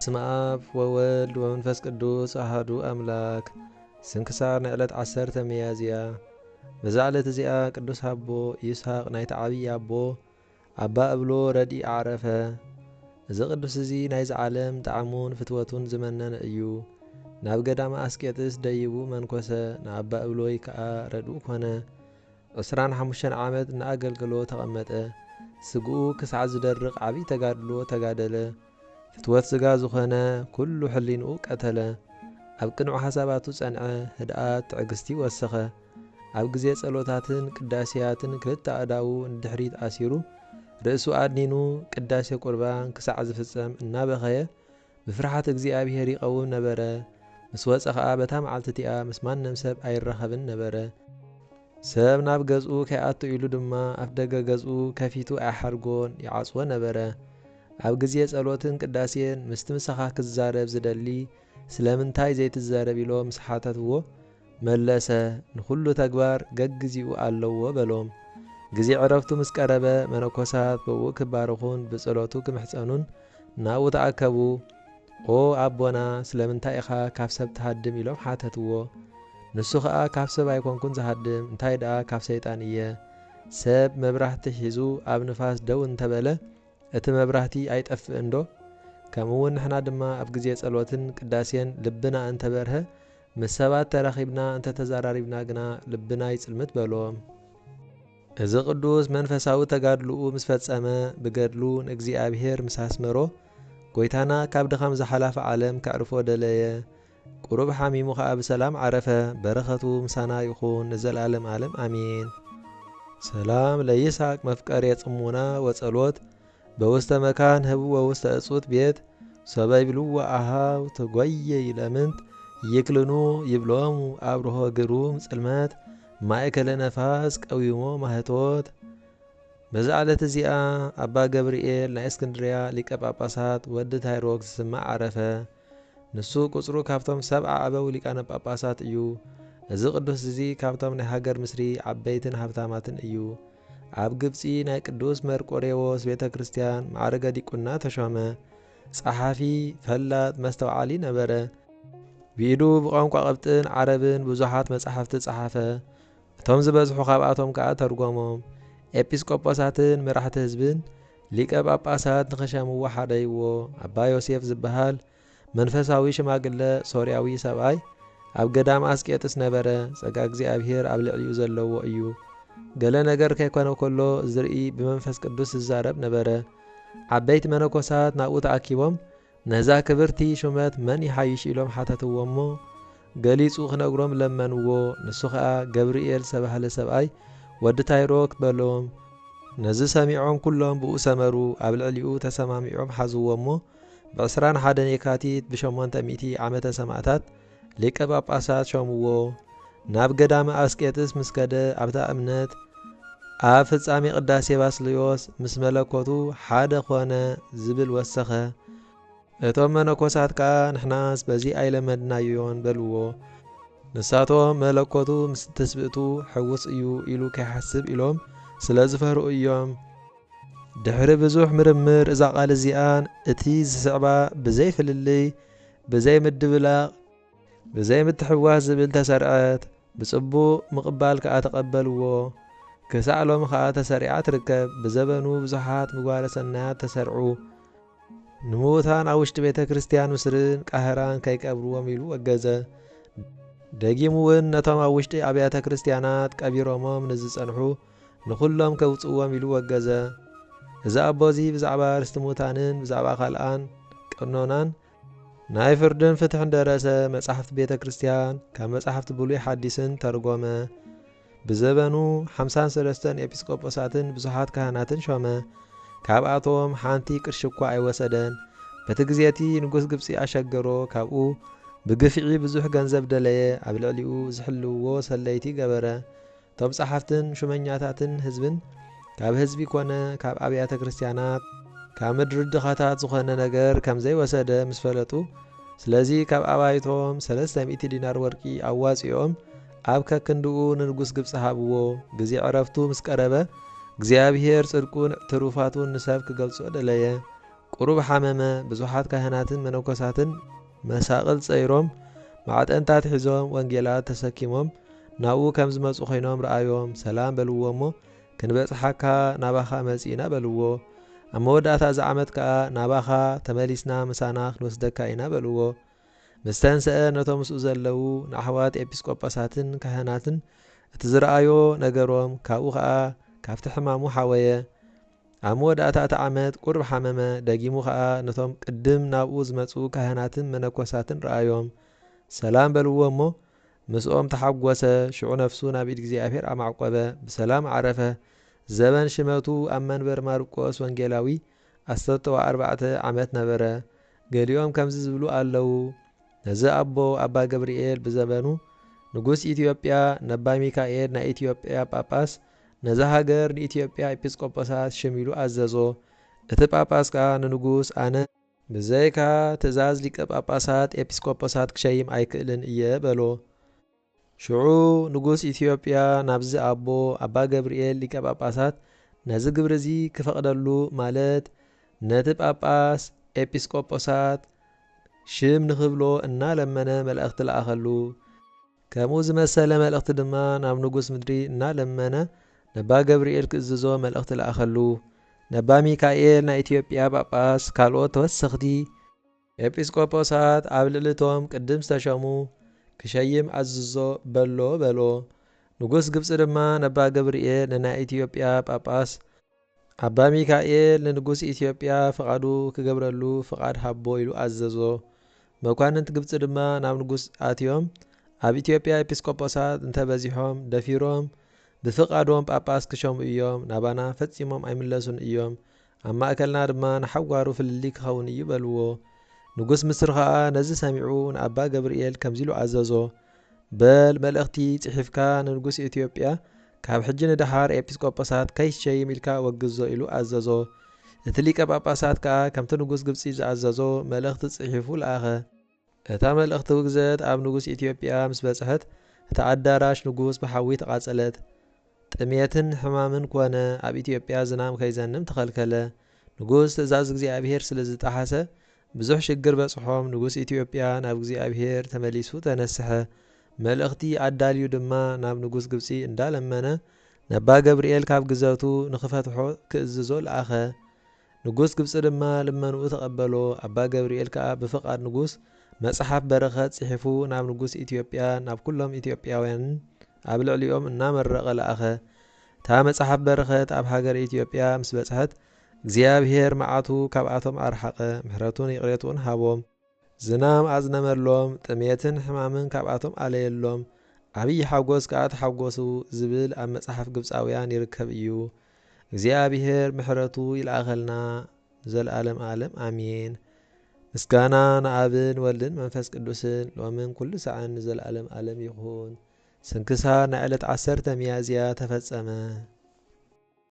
በስመ አብ ወወልድ ወመንፈስ ቅዱስ አሐዱ አምላክ። ስንክሳር ንዕለት 10 ሚያዝያ። በዛ ዕለት እዚኣ ቅዱስ አቦ ይስሐቅ ናይቲ ዓብይ አቦ አባ እብሎ ረዲእ ዓረፈ። እዚ ቅዱስ እዚ ናይዚ ዓለም ጣዕሙን ፍትወቱን ዝመነነ እዩ። ናብ ገዳማ አስቄጥስ ደይቡ መንኮሰ። ንኣባ እብሎይ ከዓ ረድኡ ኮነ። 25 ዓመት እናኣገልገሎ ተቐመጠ። ስግኡ ክሳዕ ዝደርቕ ዓብይ ተጋድሎ ተጋደለ። ፍትወት ስጋ ዝኾነ ኩሉ ሕሊንኡ ቀተለ። ኣብ ቅንዑ ሓሳባቱ ጸንዐ። ህድኣት ትዕግስቲ ወሰኸ። ኣብ ግዜ ጸሎታትን ቅዳሴያትን ክልተ ኣእዳዉ ንድሕሪት ኣሲሩ ርእሱ ኣድኒኑ ቅዳሴ ቁርባን ክሳዕ ዝፍጸም እናበኸየ ብፍርሓት እግዚኣብሔር ይቐውም ነበረ። ምስ ወፀ ኸዓ በታ መዓልቲ እቲኣ ምስ ማንም ሰብ ኣይረኸብን ነበረ። ሰብ ናብ ገዝኡ ከይኣቱ ኢሉ ድማ ኣፍ ደገ ገዝኡ ከፊቱ ኣይሓርጎን ይዓጽዎ ነበረ። ኣብ ግዜ ጸሎትን ቅዳሴን ምስቲ ምሳኻ ክዛረብ ዝደሊ ስለምንታይ ዘይትዛረብ ኢሎም ምስ ሓተትዎ መለሰ። ንኹሉ ተግባር ገግዚኡ ኣለዎ በሎም። ግዜ ዕረፍቱ ምስ ቀረበ መነኮሳት ብእኡ ክባርኹን ብጸሎቱ ክምሕፀኑን ናብኡ ተኣከቡ። ኦ ኣቦና ስለምንታይ ኢኻ ካብ ሰብ ትሃድም ኢሎም ሓተትዎ። ንሱ ኸዓ ካብ ሰብ ኣይኮንኩን ዝሃድም እንታይ ደኣ ካብ ሰይጣን እየ። ሰብ መብራህቲ ሒዙ ኣብ ንፋስ ደው እንተበለ እቲ መብራህቲ ኣይጠፍእን ዶ? ከምኡውን ንሕና ድማ ኣብ ግዜ ጸሎትን ቅዳሴን ልብና እንተበርሀ ምስ ሰባት ተራኺብና እንተተዘራሪብና ግና ልብና ይጽልምት በሎም። እዚ ቅዱስ መንፈሳዊ ተጋድልኡ ምስ ፈጸመ ብገድሉ ንእግዚኣብሔር ምስ ኣስመሮ ጐይታና ካብ ድኻም ዝሓላፈ ዓለም ከዕርፎ ደለየ። ቁሩብ ሓሚሙ ኸዓ ብሰላም ዓረፈ። በረኸቱ ምሳና ይኹን ንዘለዓለም ዓለም ኣሜን። ሰላም ለይስሐቅ መፍቀር የጽሙና ወጸሎት በውስተ መካን ህቡ ወውስተ እጹት ቤት ሰበ ይብልዎ ኣሃው ተጐየ ይለምንት ይክልኑ ይብሎሙ ኣብርሆ ግሩም ጽልመት ማእከለ ነፋስ ቀዊሞ ማህቶት። በዛ ዕለት እዚኣ ኣባ ገብርኤል ናይ እስክንድርያ ሊቀ ጳጳሳት ወዲ ታይሮክ ዝስማዕ ዓረፈ። ንሱ ቁጽሩ ካብቶም 70 ኣበው ሊቃነ ጳጳሳት እዩ። እዚ ቅዱስ እዚ ካብቶም ናይ ሃገር ምስሪ ዓበይትን ሃብታማትን እዩ። ኣብ ግብፂ ናይ ቅዱስ መርቆሬዎስ ቤተ ክርስቲያን ማዕረገ ዲቁና ተሾመ። ጸሓፊ ፈላጥ መስተውዓሊ ነበረ። ብኢዱ ብቋንቋ ቅብጥን ዓረብን ብዙሓት መጻሕፍቲ ጸሓፈ። እቶም ዝበዝሑ ካብኣቶም ከዓ ተርጎሞም። ኤጲስቆጶሳትን መራሕቲ ህዝብን ሊቀ ጳጳሳት ንኸሸምዎ ሓደይዎ። ኣባ ዮሴፍ ዝበሃል መንፈሳዊ ሽማግለ ሶርያዊ ሰብኣይ ኣብ ገዳም አስቄጥስ ነበረ። ጸጋ እግዚኣብሔር ኣብ ልዕሊኡ ዘለዎ እዩ። ገለ ነገር ከይኮነ ከሎ ዝርኢ ብመንፈስ ቅዱስ ዝዛረብ ነበረ። ዓበይቲ መነኮሳት ናብኡ ተኣኪቦም ነዛ ክብርቲ ሹመት መን ይሓይሽ ኢሎም ሓተትዎ እሞ ገሊጹ ክነግሮም ለመንዎ። ንሱ ኸዓ ገብርኤል ዝተባህለ ሰብኣይ ወዲ ታይሮክ በሎም። ነዚ ሰሚዖም ኩሎም ብኡ ሰመሩ። ኣብ ልዕሊኡ ተሰማሚዖም ሓዝዎ እሞ ብ21 የካቲት ብ800 ዓመተ ሰማዕታት ሊቀ ጳጳሳት ሾምዎ። ናብ ገዳመ አስቄጥስ ምስ ከደ ኣብታ እምነት ኣብ ፍጻሜ ቅዳሴ ባስልዮስ ምስ መለኮቱ ሓደ ኾነ ዝብል ወሰኸ። እቶም መነኮሳት ከዓ ንሕናስ በዚ ኣይለመድናዮን በልዎ። ንሳቶም መለኮቱ ምስ ትስብእቱ ሕውስ እዩ ኢሉ ከይሓስብ ኢሎም ስለ ዝፈርኡ እዮም። ድሕሪ ብዙሕ ምርምር እዛ ቓል እዚኣን እቲ ዝስዕባ ብዘይ ፍልልይ ብዘይ ምድብላቕ ብዘይ ምትሕዋስ ዝብል ተሰርዐት። ብጽቡቕ ምቕባል ከዓ ተቐበልዎ። ክሳዕ ሎሚ ከዓ ተሰሪዓ ትርከብ። ብዘበኑ ብዙሓት ምግባረ ሰናያት ተሰርዑ። ንምዉታን ኣብ ውሽጢ ቤተ ክርስቲያን ምስርን ቃህራን ከይቀብርዎም ኢሉ ወገዘ። ደጊሙ እውን ነቶም ኣብ ውሽጢ ኣብያተ ክርስቲያናት ቀቢሮሞም ንዝጸንሑ ንኹሎም ከውፅዎም ኢሉ ወገዘ። እዚ ኣቦዚ ብዛዕባ ርስቲ ሙታንን ብዛዕባ ካልኣን ቀኖናን ናይ ፍርድን ፍትሕን ደረሰ። መጻሕፍቲ ቤተ ክርስቲያን ካብ መጻሕፍቲ ብሉይ ሓዲስን ተርጎመ። ብዘበኑ 53 ኤጲስቆጶሳትን ብዙሓት ካህናትን ሾመ። ካብኣቶም ሓንቲ ቅርሺ እኳ ኣይወሰደን። በቲ ግዜቲ ንጉስ ግብፂ ኣሸገሮ። ካብኡ ብግፍዒ ብዙሕ ገንዘብ ደለየ። ኣብ ልዕሊኡ ዝሕልውዎ ሰለይቲ ገበረ። እቶም ጸሓፍትን ሹመኛታትን ህዝብን ካብ ህዝቢ ኮነ ካብ ኣብያተ ክርስቲያናት ካብ ምድሪ ድኻታት ዝኾነ ነገር ከም ዘይወሰደ ምስ ፈለጡ ስለዚ ካብ ኣባይቶም 300 ዲናር ወርቂ ኣዋፂኦም ኣብ ከክንድኡ ንንጉስ ግብፂ ሃብዎ። ግዜ ዕረፍቱ ምስ ቀረበ እግዚኣብሔር ጽድቁን ትሩፋቱን ንሰብ ክገልጾ ደለየ። ቁሩብ ሓመመ ብዙሓት ካህናትን መነኮሳትን መሳቕል ጸይሮም ማዕጠንታት ሒዞም ወንጌላት ተሰኪሞም ናብኡ ከም ዝመፁ ኮይኖም ረኣዮም። ሰላም በልዎ እሞ ክንበጽሓካ ናባኻ መጺና በልዎ። ኣብ መወዳእታ እዚ ዓመት ከዓ ናባኻ ተመሊስና ምሳና ክንወስደካ ኢና በልዎ። ምስ ተንስአ ነቶም ምስኡ ዘለዉ ንኣሕዋት ኤጲስቆጶሳትን ካህናትን እቲ ዝረኣዮ ነገሮም ካብኡ ከዓ ካብቲ ሕማሙ ሓወየ። ኣብ መወዳእታ እቲ ዓመት ቁርብ ሓመመ ደጊሙ ከዓ ነቶም ቅድም ናብኡ ዝመፁ ካህናትን መነኮሳትን ረኣዮም። ሰላም በልዎ እሞ ምስኦም ተሓጐሰ። ሽዑ ነፍሱ ናብ ኢድ እግዚኣብሔር ኣማዕቆበ ብሰላም ዓረፈ። ዘበን ሽመቱ ኣብ መንበር ማርቆስ ወንጌላዊ 14 ዓመት ነበረ። ገሊኦም ከምዚ ዝብሉ ኣለዉ። ነዚ ኣቦ ኣባ ገብርኤል ብዘበኑ ንጉስ ኢትዮጵያ ነባ ሚካኤል ናይ ኢትዮጵያ ጳጳስ ነዚ ሃገር ንኢትዮጵያ ኤጲስቆጶሳት ሸሚሉ ኣዘዞ። እቲ ጳጳስ ከዓ ንንጉስ ኣነ ብዘይካ ትእዛዝ ሊቀ ጳጳሳት ኤጲስቆጶሳት ክሸይም ኣይክእልን እየ በሎ። ሽዑ ንጉስ ኢትዮጵያ ናብዚ ኣቦ ኣባ ገብርኤል ሊቀ ጳጳሳት ነዚ ግብሪ እዚ ክፈቕደሉ ማለት ነቲ ጳጳስ ኤጲስቆጶሳት ሽም ንኽብሎ እናለመነ መልእኽቲ ለኣኸሉ። ከምኡ ዝመሰለ መልእኽቲ ድማ ናብ ንጉስ ምድሪ እናለመነ ነባ ገብርኤል ክእዝዞ መልእኽቲ ለኣኸሉ። ነባ ሚካኤል ናይ ኢትዮጵያ ጳጳስ ካልኦት ተወሰኽቲ ኤጲስቆጶሳት ኣብ ልዕልቶም ቅድም ዝተሸሙ ክሸይም ኣዝዞ በሎ። ንጉስ ግብፂ ድማ ነባ ገብርኤል ንናይ ኢትዮጵያ ጳጳስ ኣባ ሚካኤል ንንጉስ ኢትዮጵያ ፍቓዱ ክገብረሉ ፍቓድ ሃቦ ኢሉ ኣዘዞ። መኳንንት ግብፂ ድማ ናብ ንጉስ ኣትዮም ኣብ ኢትዮጵያ ኤጲስቆጶሳት እንተበዚሖም ደፊሮም ብፍቓዶም ጳጳስ ክሸሙ እዮም። ናባና ፈጺሞም ኣይምለሱን እዮም። ኣብ ማእከልና ድማ ንሓጓሩ ፍልሊ ክኸውን እዩ በልዎ። ንጉስ ምስር ከዓ ነዚ ሰሚዑ ንኣባ ገብርኤል ከምዚሉ ኣዘዞ። በል መልእኽቲ ጽሒፍካ ንንጉስ ኢትዮጵያ ካብ ሕጂ ንድሓር ኤጲስቆጶሳት ከይሸይም ኢልካ ወግዞ ኢሉ ኣዘዞ። እቲ ሊቀ ጳጳሳት ከዓ ከምቲ ንጉስ ግብፂ ዝኣዘዞ መልእኽቲ ጽሒፉ ለኣኸ። እታ መልእኽቲ ውግዘት ኣብ ንጉስ ኢትዮጵያ ምስ በጽሐት እቲ ኣዳራሽ ንጉስ ብሓዊ ተቓጸለት። ጥሜትን ሕማምን ኮነ ኣብ ኢትዮጵያ ዝናም ከይዘንም ተኸልከለ። ንጉስ ትእዛዝ እግዚኣብሔር ስለ ዝጠሓሰ ብዙሕ ሽግር በጽሖም ንጉስ ኢትዮጵያ ናብ እግዚኣብሔር ተመሊሱ ተነስሐ። መልእኽቲ ኣዳልዩ ድማ ናብ ንጉስ ግብፂ እንዳለመነ ነባ ገብርኤል ካብ ግዘቱ ንኽፈትሖ ክእዝዞ ለኣኸ። ንጉስ ግብፂ ድማ ልመንኡ ተቐበሎ። ኣባ ገብርኤል ከዓ ብፍቓድ ንጉስ መጽሓፍ በረኸት ጽሒፉ ናብ ንጉስ ኢትዮጵያ ናብ ኩሎም ኢትዮጵያውያንን ኣብ ልዕሊኦም እናመረቐ ለኣኸ። እታ መጽሓፍ በረኸት ኣብ ሃገር ኢትዮጵያ ምስ በጽሐት እግዚኣብሔር መዓቱ ካብኣቶም ኣርሓቐ፣ ምሕረቱን ይቕሬቱን ሃቦም። ዝናም ኣዝነመሎም፣ ጥሜትን ሕማምን ካብኣቶም ኣለየሎም። ዓብዪ ሓጐስ ከዓ ተሓጐሱ ዝብል ኣብ መጽሓፍ ግብፃውያን ይርከብ እዩ። እግዚኣብሔር ምሕረቱ ይለኣኸልና ዘለዓለም ዓለም ኣሜን። ምስጋና ንኣብን ወልድን መንፈስ ቅዱስን ሎምን ኩሉ ሰዓን ንዘለዓለም ዓለም ይኹን። ስንክሳር ናይ ዕለት 10 ሚያዝያ ተፈጸመ።